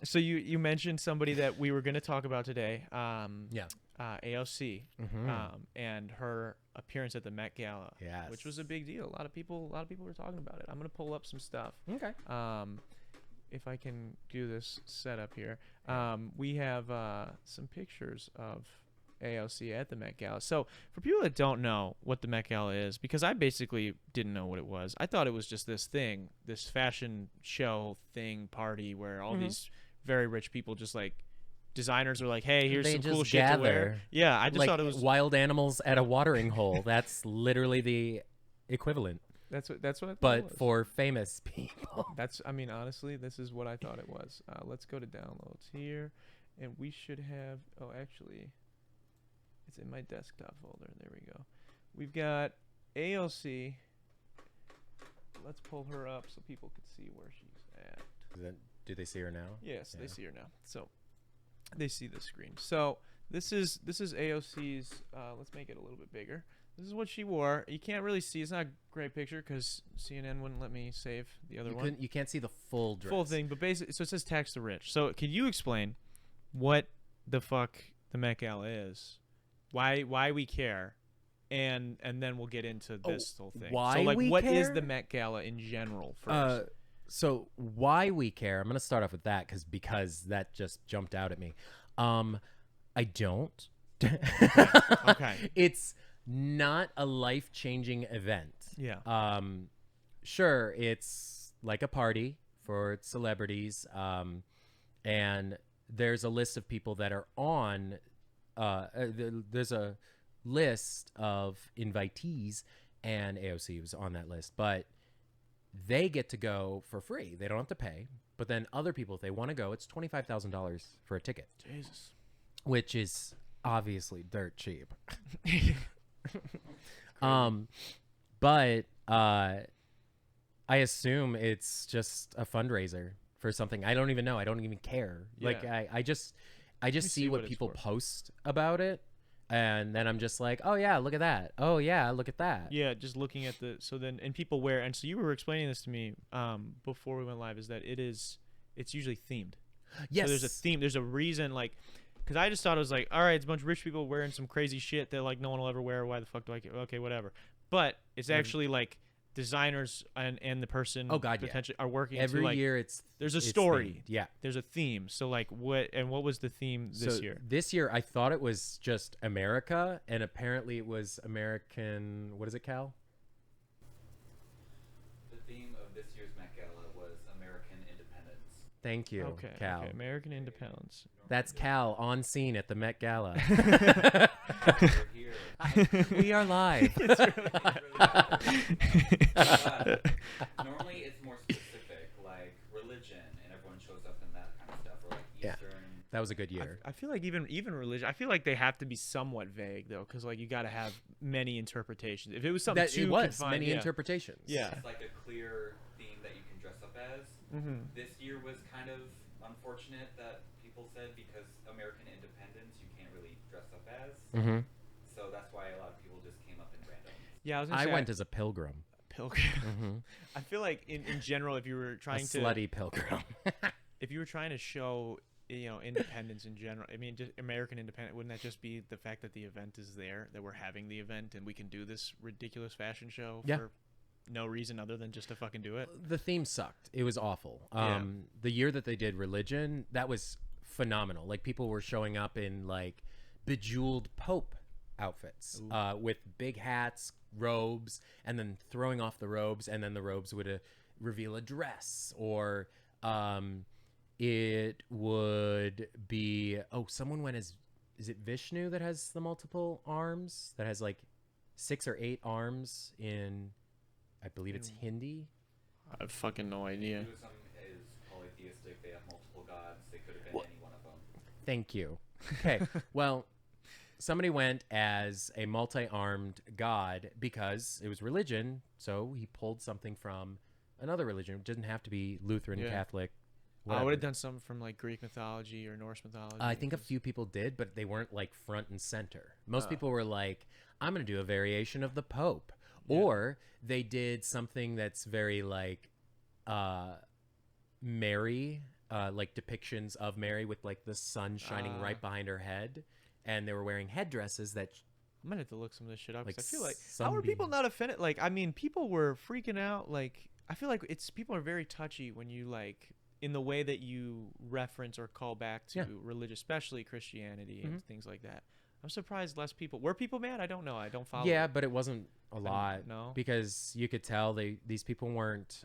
So you mentioned somebody that we were going to talk about today. Yeah. AOC, and her appearance at the Met Gala, Yes. which was a big deal. A lot of people were talking about it. I'm gonna pull up some stuff. Okay. If I can do this setup here, we have some pictures of AOC at the Met Gala. So for people that don't know what the Met Gala is, because I basically didn't know what it was. I thought it was just this thing, this fashion show thing party where all these very rich people just like. Designers are like, hey, here's some cool shit to wear. Yeah, I just like thought it was wild animals at a watering hole. That's literally the equivalent. That's what I thought But it was. for famous people. I mean, honestly, this is what I thought it was. Let's go to downloads here, and we should have. Oh, actually, it's in my desktop folder. There we go. We've got AOC. Let's pull her up so people can see where she's at. Do they see her now? Yes, they see her now. So. They see the screen. So this is AOC's. Let's make it a little bit bigger. This is what she wore. You can't really see. It's not a great picture because CNN wouldn't let me save the other one. You can't see the full dress. Full thing, but basically, so it says tax the rich. So can you explain what the fuck the Met Gala is? Why we care, and then we'll get into this whole thing. Why so like, we what care? is the Met Gala in general first? So why we care? I'm going to start off with that because that just jumped out at me. I don't. Okay. It's not a life-changing event. Yeah. Sure, it's like a party for celebrities, and there's a list of people that are on. There's a list of invitees, and AOC was on that list, but. They get to go for free. They don't have to pay. But then other people, if they want to go, it's $25,000 for a ticket. Jesus. Which is obviously dirt cheap. But I assume it's just a fundraiser for something. I don't even know. I don't even care. Yeah. Like I just see what people for. post about it. And then I'm just like, oh yeah, look at that. Oh yeah, look at that. Yeah, just looking at and people wear, and so you were explaining this to me before we went live, is that it's usually themed. Yes. So there's a theme. There's a reason, like, because I just thought it was like, all right, it's a bunch of rich people wearing some crazy shit that like no one will ever wear. Why the fuck do I care? Okay, whatever. But it's actually like designers and the person potentially are working every to, like, year. There's a story. Themed. Yeah. There's a theme. So like what was the theme this year? This year I thought it was just America, and apparently it was American. What is it, Cal? The theme of this year's Met Gala was American independence. Thank you, Okay, Cal. okay. American independence. That's Cal on scene at the Met Gala. We're here. We are live. It's really but normally it's more specific, like religion, and everyone shows up in that kind of stuff, or like Yeah. Eastern. That was a good year. I feel like even religion. I feel like they have to be somewhat vague though, because like you got to have many interpretations. If it was something too it was confined, many yeah. interpretations. Yeah. It's like a clear theme that you can dress up as. Mm-hmm. This year was kind of unfortunate that people said because American independence you can't really dress up as. Mm-hmm. So that's why a lot of people just came up in random. Yeah, I was gonna I say, went as a pilgrim. pilgrim. Mm-hmm. I feel like in general, if you were A trying to slutty pilgrim. if you were trying to show independence in general, I mean, just American independence, wouldn't that just be the fact that the event is there, that we're having the event, and we can do this ridiculous fashion show Yeah. for no reason other than just to fucking do it? The theme sucked. It was awful. Yeah. The year that they did religion, that was phenomenal. Like people were showing up in like bejeweled Pope outfits, with big hats, robes, and then throwing off the robes, and then the robes would reveal a dress, or it would be someone went as, is it Vishnu that has the multiple arms, that has like 6 or 8 arms in, I believe it's Hindi. I have fucking no idea. Hinduism is polytheistic. They have multiple gods. They could have been any one of them. Thank you. Okay. Well, somebody went as a multi-armed god because it was religion, so he pulled something from another religion. It didn't have to be Lutheran, Yeah. Catholic. I would whatever. have done something from like Greek mythology or Norse mythology. I think a because- few people did, but they weren't like front and center. Most people were like, I'm going to do a variation of the Pope. Yeah. Or they did something that's very like Mary like depictions of Mary with like the sun shining right behind her head, and they were wearing headdresses that I'm gonna have to look some of this shit up. 'Cause like I feel like how are people sunbeams. not offended? Like, I mean, people were freaking out. Like, I feel like people are very touchy when you like in the way that you reference or call back to Yeah. religious, especially Christianity and Mhm. things like that. I'm surprised less people were people mad. I don't know. I don't follow. Yeah, but it wasn't a don't lot. know. Because you could tell these people weren't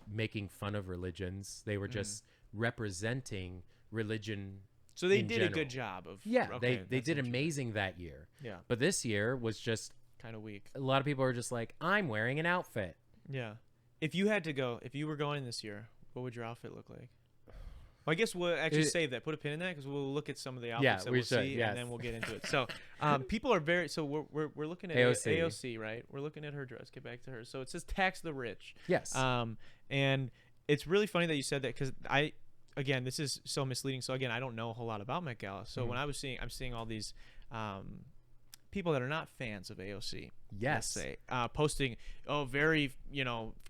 making fun of religions. They were just representing religion. So they in did a good general. job of. Yeah, okay, they that's did interesting. amazing that year. Yeah, But this year was just kind of weak. a lot of people are just like, I'm wearing an outfit. Yeah. If you had to go, if you were going this year, what would your outfit look like? Well, I guess we'll actually save that. Put a pin in that because we'll look at some of the outfits that we we'll should, see, yes. and then we'll get into it. So, people are very. So we're looking at AOC. AOC, right? We're looking at her dress. Get back to her. So it says tax the rich. Yes. And it's really funny that you said that because again, this is so misleading. So again, I don't know a whole lot about Met Gala. So when I'm seeing all these, people that are not fans of AOC. Yes. Let's say, posting, very,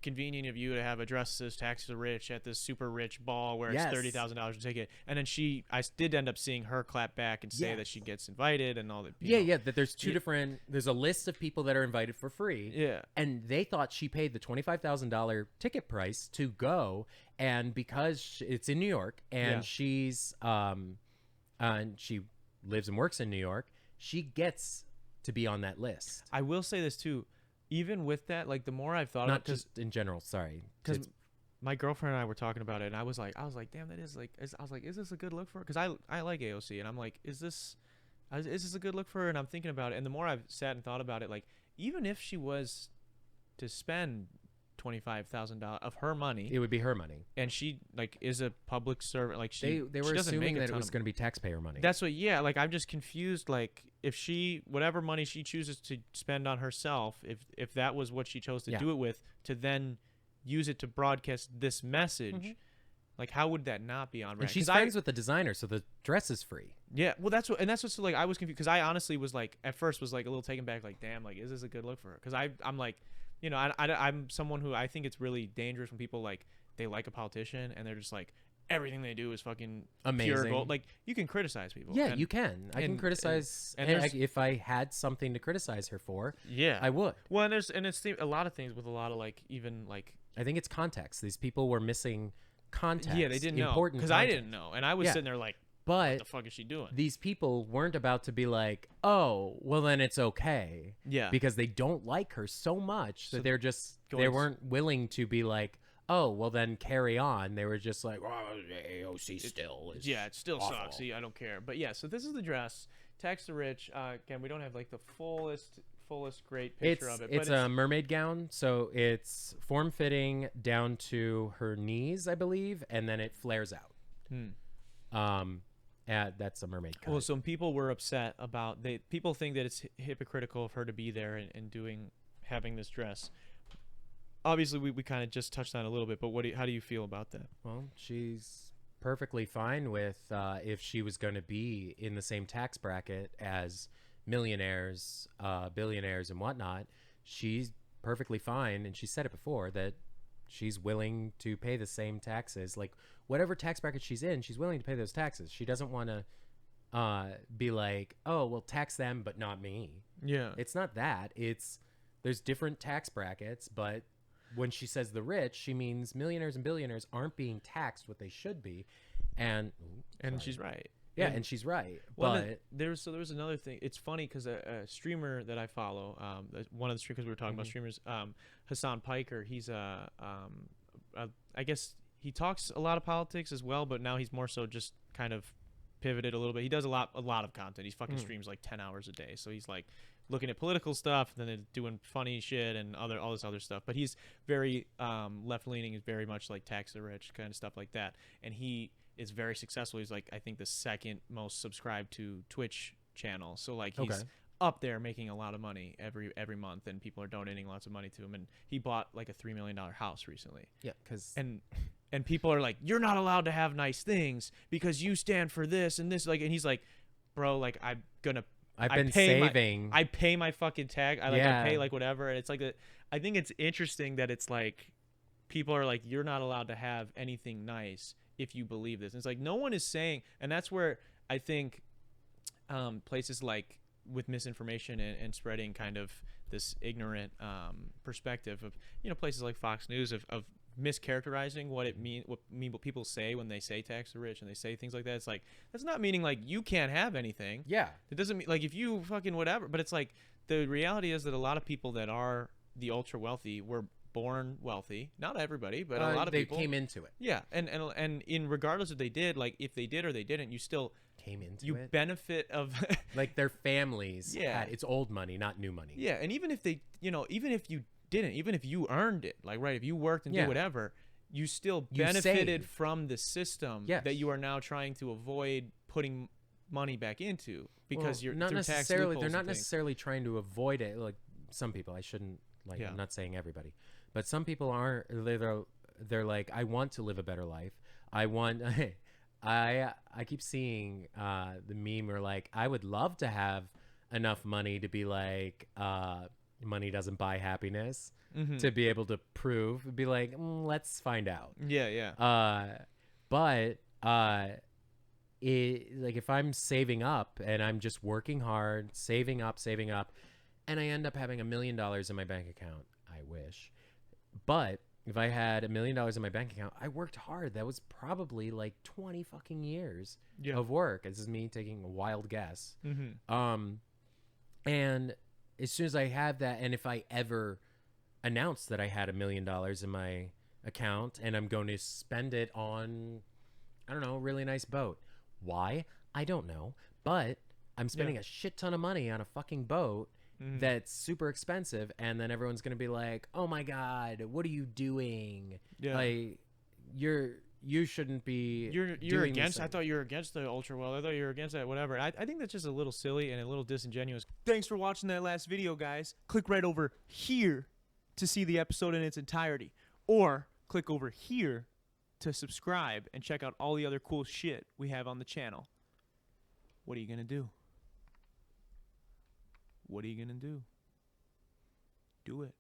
convenient of you to have a dress that says tax the rich at this super rich ball where Yes. it's $30,000 a ticket. And then I did end up seeing her clap back and say that Yes. she gets invited and all that. Yeah, that there's two Yeah. different, there's a list of people that are invited for free. Yeah. And they thought she paid the $25,000 ticket price to go. And because it's in New York and Yeah. she's, and she lives and works in New York, she gets to be on that list. I will say this too. Even with that, like the more I've thought Not about it, just in general, sorry. because It's- my girlfriend and I were talking about it, and I was like, damn, that is like, is this a good look for her? Because I like AOC, and I'm like, is this a good look for her? And I'm thinking about it, and the more I've sat and thought about it, like, even if she was to spend $25,000 of her money, it would be her money. and she like is a public servant, like They she were doesn't assuming make a that it ton was of- going to be taxpayer money. That's what, yeah. Like I'm just confused. Like if whatever money she chooses to spend on herself, if that was what she chose to Yeah. do it with, to then use it to broadcast this message, Mhm. like how would that not be on brand? And she's 'Cause friends with the designer, so the dress is free. yeah, well that's what's like I was confused because I honestly was like at first was like a little taken back, like damn, like is this a good look for her? Because I'm like, I'm someone who I think it's really dangerous when people like they like a politician and they're just like everything they do is fucking pure Amazing. gold. Like you can criticize people. Yeah, and- you can. I can and- criticize, and and there's- if I had something to criticize her for, Yeah, I would. Well, and it's a lot of things with a lot of like even like I think it's context. These people were missing context. yeah they didn't know important because I context. didn't know and I was Yeah. sitting there like what But the fuck is she doing? these people weren't about to be like, oh, well then it's okay, Yeah, because they don't like her so much So that they're just going they s- weren't willing to be like, oh, well then carry on. They were just like, oh, AOC still is. yeah, it still awful. sucks. See, I don't care. But yeah, so this is the dress. Tax the rich. Again, we don't have like the fullest great picture of it. It's but a mermaid gown, so it's form fitting down to her knees, I believe, and then it flares out. That's a mermaid cut. Well, some people were upset about people think that it's hypocritical of her to be there and having this dress. Obviously, we kind of just touched on it a little bit, but how do you feel about that? Well, she's perfectly fine with if she was going to be in the same tax bracket as millionaires, billionaires, and whatnot. She's perfectly fine, and she said it before that she's willing to pay the same taxes. Like whatever tax bracket she's in, she's willing to pay those taxes. She doesn't want to be like, oh, well, tax them, but not me. Yeah, It's not that. There's different tax brackets, but when she says the rich, she means millionaires and billionaires aren't being taxed what they should be. And sorry. she's right. Yeah, and she's right. Well, But there was another thing. It's funny because a streamer that I follow, one of the streamers we were talking about streamers, Hassan Piker. He's I guess he talks a lot of politics as well, but now he's more so just kind of pivoted a little bit. He does a lot of content. He's fucking streams like 10 hours a day. So he's like looking at political stuff, and then doing funny shit and all this other stuff. But he's very left leaning. Is very much like tax the rich kind of stuff like that. And he is very successful. He's like I think the second most subscribed to Twitch channel. So like he's Okay. up there making a lot of money every month, and people are donating lots of money to him. And he bought like a $3 million house recently. yeah, because And people are like, you're not allowed to have nice things because you stand for this and this. Like, and he's like, bro, like I've I been pay my- saving. I pay my fucking tag. I Yeah. pay like whatever. And it's like I think it's interesting that it's like people are like, you're not allowed to have anything nice if you believe this. And it's like no one is saying, and that's where I think places like with misinformation and spreading kind of this ignorant perspective of, you know, places like Fox News of mischaracterizing what people say when they say tax the rich and they say things like that. It's like, that's not meaning like you can't have anything. Yeah. It doesn't mean like if you fucking whatever, but it's like the reality is that a lot of people that are the ultra wealthy were born wealthy. Not everybody, but a lot of people came into it. Yeah, and in regardless if they did, like if they did or they didn't, you still Came into it. benefit of Like their families. Yeah. It's old money, not new money. Yeah, and even if they, you know, even if you didn't, even if you earned it, like right, if you worked and Yeah. did whatever, you still You benefited saved. from the system Yes. that you are now trying to avoid putting money back into because Well, you're not through tax necessarily. loopholes They're and not things. necessarily trying to avoid it. Like some people, I shouldn't like. Yeah. I'm not saying everybody, but some people are. They're like, I want to live a better life. I want. I keep seeing the meme where like I would love to have enough money to be like money doesn't buy happiness, to be able to prove, be like, let's find out. Yeah. But it, like if I'm saving up and I'm just working hard, saving up, and I end up having $1 million in my bank account, I wish. But if I had $1 million in my bank account, I worked hard. That was probably like 20 fucking years Yeah. of work. This is me taking a wild guess. Mm-hmm. And as soon as I have that, and if I ever announce that I had $1 million in my account and I'm going to spend it on, I don't know, a really nice boat. Why? I don't know. But I'm spending a shit ton of money on a fucking boat that's super expensive, and then everyone's going to be like, oh my God, what are you doing? Yeah. Like, you shouldn't be You're doing against. this. I thought you were against the ultra well. I thought you were against that. Whatever. I think that's just a little silly and a little disingenuous. Thanks for watching that last video, guys. Click right over here to see the episode in its entirety, or click over here to subscribe and check out all the other cool shit we have on the channel. What are you gonna do? What are you gonna do? Do it.